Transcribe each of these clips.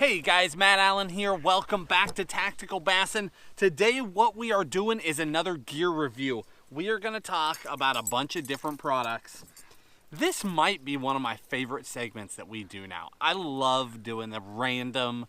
Hey guys, Matt Allen here. Welcome back to TacticalBassin. Today what we are doing is another gear review. We are going to talk about a bunch of different products. This might be one of my favorite segments that we do now. I love doing the random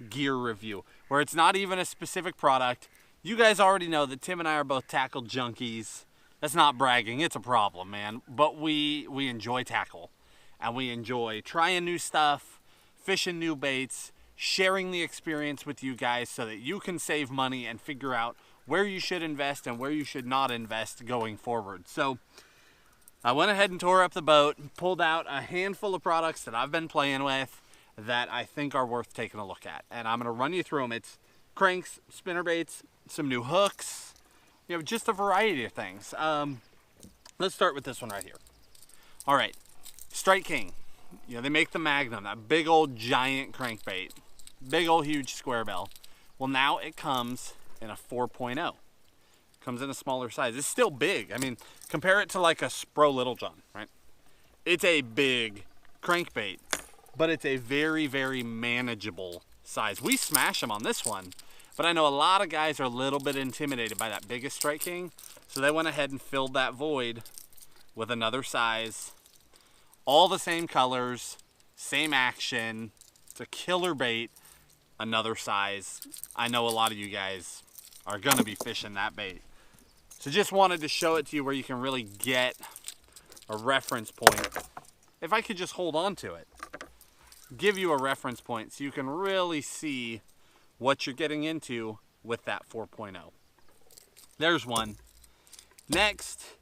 gear review where it's not even a specific product. You guys already know that Tim and I are both tackle junkies. That's not bragging, it's a problem, man. But we enjoy tackle and we enjoy trying new stuff, fishing new baits, sharing the experience with you guys so that you can save money and figure out where you should invest and where you should not invest going forward. So I went ahead and tore up the boat, pulled out a handful of products that I've been playing with that I think are worth taking a look at. And I'm going to run you through them. It's cranks, spinnerbaits, some new hooks, just a variety of things. Let's start with this one right here. All right, Strike King. They make the Magnum, that big old giant crankbait. Big old huge square bill. Well, now it comes in a 4.0. Comes in a smaller size. It's still big. I mean, compare it to like a Spro Little John, right? It's a big crankbait, but it's a very, very manageable size. We smash them on this one, but I know a lot of guys are a little bit intimidated by that biggest Strike King, so they went ahead and filled that void with another size. All the same colors, same action. It's a killer bait, another size. I know a lot of you guys are gonna be fishing that bait. So just wanted to show it to you where you can really get a reference point. If I could just hold on to it, give you a reference point so you can really see what you're getting into with that 4.0. There's one. Next,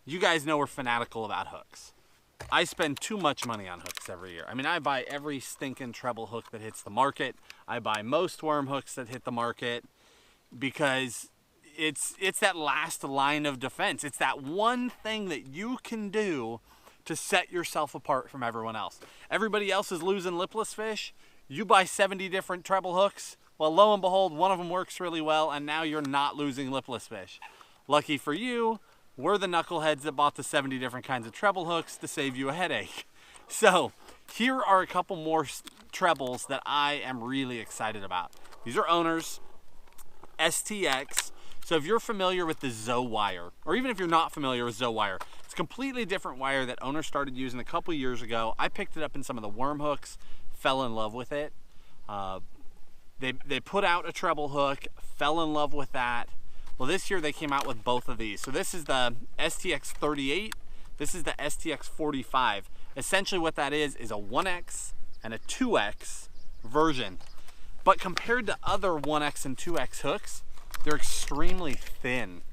you guys know we're fanatical about hooks. I spend too much money on hooks every year. I mean, I buy every stinking treble hook that hits the market. I buy most worm hooks that hit the market because it's that last line of defense. It's that one thing that you can do to set yourself apart from everyone else. Everybody else is losing lipless fish. You buy 70 different treble hooks. Well, lo and behold, one of them works really well, and now you're not losing lipless fish. Lucky for you, we're the knuckleheads that bought the 70 different kinds of treble hooks to save you a headache. So here are a couple more trebles that I am really excited about. These are Owners, STX. So if you're familiar with the Zoe wire, or even if you're not familiar with Zoe wire, it's a completely different wire that Owner started using a couple years ago. I picked it up in some of the worm hooks, fell in love with it. They put out a treble hook, fell in love with that. Well, this year they came out with both of these. So this is the STX 38. This is the STX 45. Essentially what that is a 1X and a 2X version. But compared to other 1X and 2X hooks, they're extremely thin.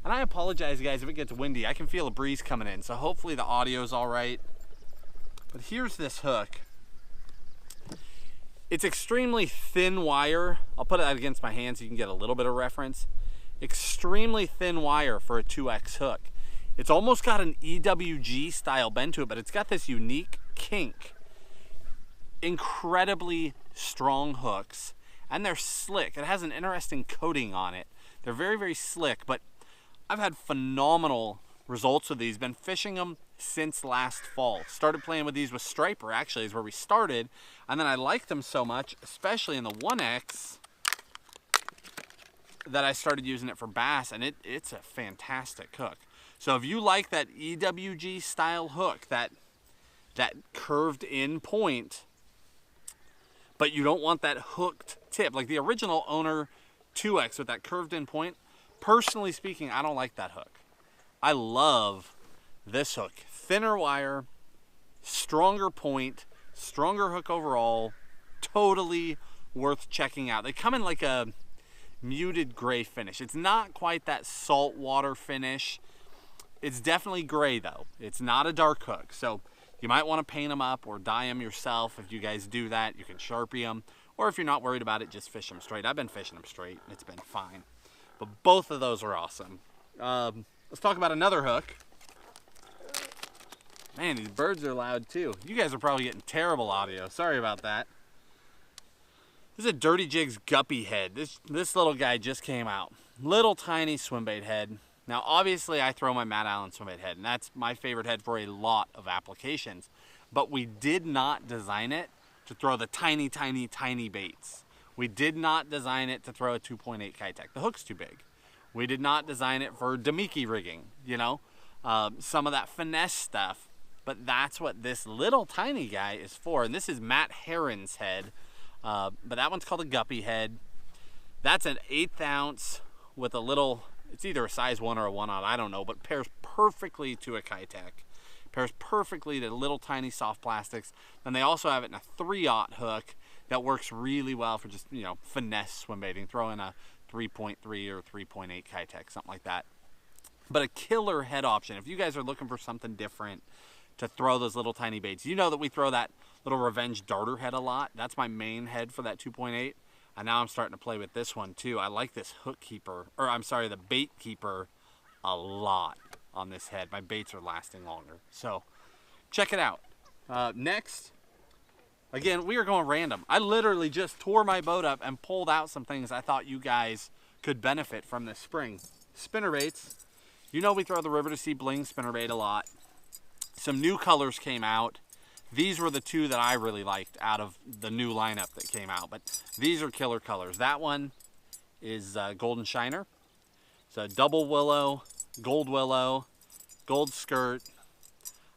And I apologize, guys, if it gets windy. I can feel a breeze coming in, so hopefully the audio's all right. But here's this hook. It's extremely thin wire. I'll put it against my hand so you can get a little bit of reference. Extremely thin wire for a 2X hook. It's almost got an EWG style bend to it, but it's got this unique kink. Incredibly strong hooks, and they're slick. It has an interesting coating on it. They're very, very slick, but I've had phenomenal results with these. Been fishing them since last fall. Started playing with these with Striper, actually, is where we started, and then I liked them so much, especially in the 1X, that I started using it for bass, and it's a fantastic hook. So if you like that EWG style hook, that curved in point, but you don't want that hooked tip, like the original Owner 2X with that curved in point, personally speaking, I don't like that hook. I love this hook. Thinner wire, stronger point, stronger hook overall, totally worth checking out. They come in like a muted gray finish. It's not quite that saltwater finish. It's definitely gray though. It's not a dark hook. So you might want to paint them up or dye them yourself. If you guys do that, you can Sharpie them. Or if you're not worried about it, just fish them straight. I've been fishing them straight. It's been fine. But both of those are awesome. Let's talk about another hook. Man, these birds are loud too. You guys are probably getting terrible audio. Sorry about that. This is a Dirty Jigs guppy head. This little guy just came out. Little tiny swimbait head. Now obviously I throw my Matt Allen swimbait head, and that's my favorite head for a lot of applications. But we did not design it to throw the tiny, tiny, tiny baits. We did not design it to throw a 2.8 keitech. The hook's too big. We did not design it for Damiki rigging, you know, some of that finesse stuff. But that's what this little tiny guy is for. And this is Matt Herron's head, but that one's called a guppy head. That's an 1/8 ounce with a little, it's either a size 1 or a 1/0, I don't know, but pairs perfectly to a keitech. Pairs perfectly to little tiny soft plastics. And they also have it in a 3/0 hook that works really well for just, you know, finesse swim baiting. Throw in a 3.3 or 3.8 keitech, something like that. But a killer head option. If you guys are looking for something different to throw those little tiny baits, you know that we throw that little revenge darter head a lot. That's my main head for that 2.8. And now I'm starting to play with this one too. I like this hook keeper, or I'm sorry, the bait keeper a lot on this head. My baits are lasting longer. So check it out. Next, again, we are going random. I literally just tore my boat up and pulled out some things I thought you guys could benefit from this spring. Spinnerbaits. You know we throw the River to Sea Bling spinnerbait a lot. Some new colors came out. These were the two that I really liked out of the new lineup that came out, but these are killer colors. That one is Golden Shiner. So double willow, gold skirt.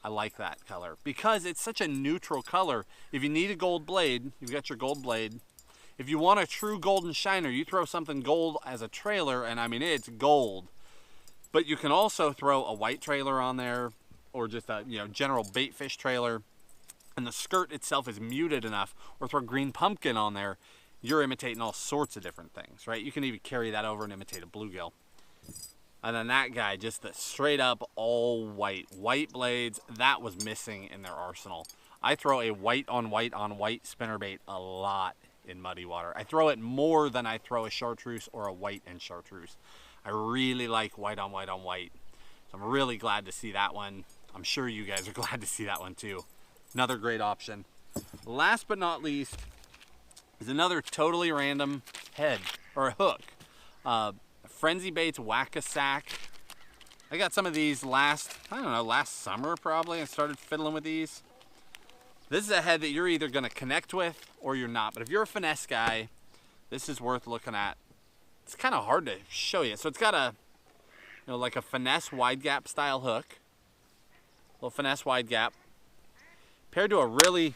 I like that color because it's such a neutral color. If you need a gold blade, you've got your gold blade. If you want a true Golden Shiner, you throw something gold as a trailer, and I mean, it's gold. But you can also throw a white trailer on there, or just a, you know, general bait fish trailer. And the skirt itself is muted enough, or throw green pumpkin on there, you're imitating all sorts of different things, right? You can even carry that over and imitate a bluegill. And then that guy, just the straight up all white blades, that was missing in their arsenal. I throw a white on white spinnerbait a lot in muddy water. I throw it more than I throw a chartreuse or a white and chartreuse. I really like white on white on white. So I'm really glad to see that one. I'm sure you guys are glad to see that one too. Another great option. Last but not least is another totally random head or a hook. Frenzy Baits Whack-A-Sack. I got some of these last summer probably. I started fiddling with these. This is a head that you're either gonna connect with or you're not. But if you're a finesse guy, this is worth looking at. It's kind of hard to show you. So it's got a, you know, like a finesse wide gap style hook. Little finesse wide gap. Paired to a really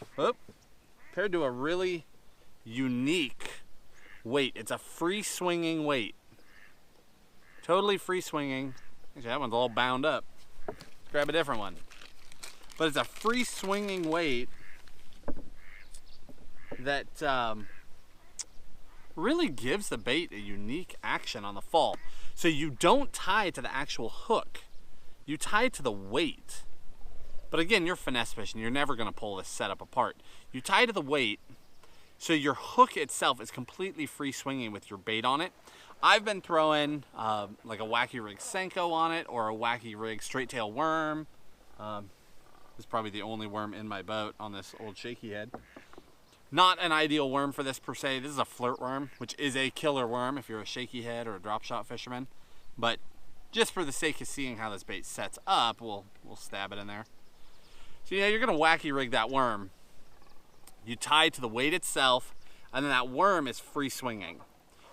unique weight. It's a free swinging weight. Totally free swinging. Actually, that one's all bound up. Let's grab a different one. But it's a free swinging weight that really gives the bait a unique action on the fall. So you don't tie it to the actual hook. You tie it to the weight. But again, you're finesse fishing. You're never going to pull this setup apart. You tie to the weight, so your hook itself is completely free swinging with your bait on it. I've been throwing like a wacky rig Senko on it, or a wacky rig straight tail worm. This is probably the only worm in my boat on this old shaky head. Not an ideal worm for this per se. This is a flirt worm, which is a killer worm if you're a shaky head or a drop shot fisherman. But just for the sake of seeing how this bait sets up, we'll stab it in there. So yeah, you're gonna wacky rig that worm. You tie to the weight itself, and then that worm is free swinging.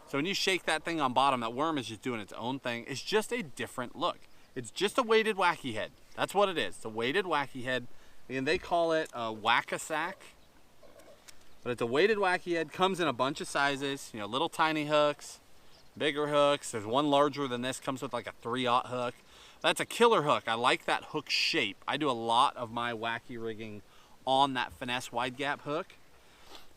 So when you shake that thing on bottom, that worm is just doing its own thing. It's just a different look. It's just a weighted wacky head. That's what it is. It's a weighted wacky head. And they call it a Whack-A-Sack. But it's a weighted wacky head. Comes in a bunch of sizes. You know, little tiny hooks, bigger hooks. There's one larger than this. Comes with like a 3/0 hook. That's a killer hook. I like that hook shape. I do a lot of my wacky rigging on that finesse wide gap hook.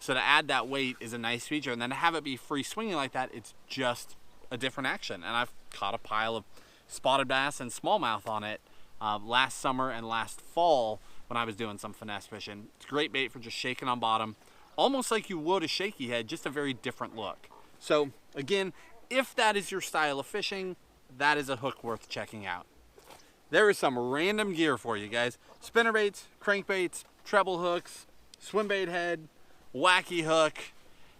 So to add that weight is a nice feature. And then to have it be free swinging like that, it's just a different action. And I've caught a pile of spotted bass and smallmouth on it last summer and last fall when I was doing some finesse fishing. It's great bait for just shaking on bottom. Almost like you would a shaky head, just a very different look. So again, if that is your style of fishing, that is a hook worth checking out. There is some random gear for you guys. Spinnerbaits, crankbaits, treble hooks, swim bait head, wacky hook.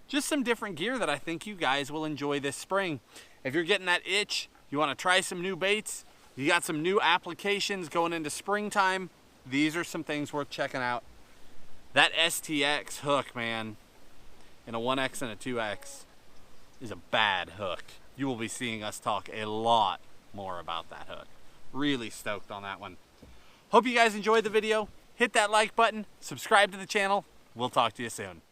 Just some different gear that I think you guys will enjoy this spring. If you're getting that itch, you want to try some new baits, you got some new applications going into springtime, these are some things worth checking out. That STX hook, man, in a 1X and a 2X is a bad hook. You will be seeing us talk a lot more about that hook. Really stoked on that one. Hope you guys enjoyed the video. Hit that like button, subscribe to the channel. We'll talk to you soon.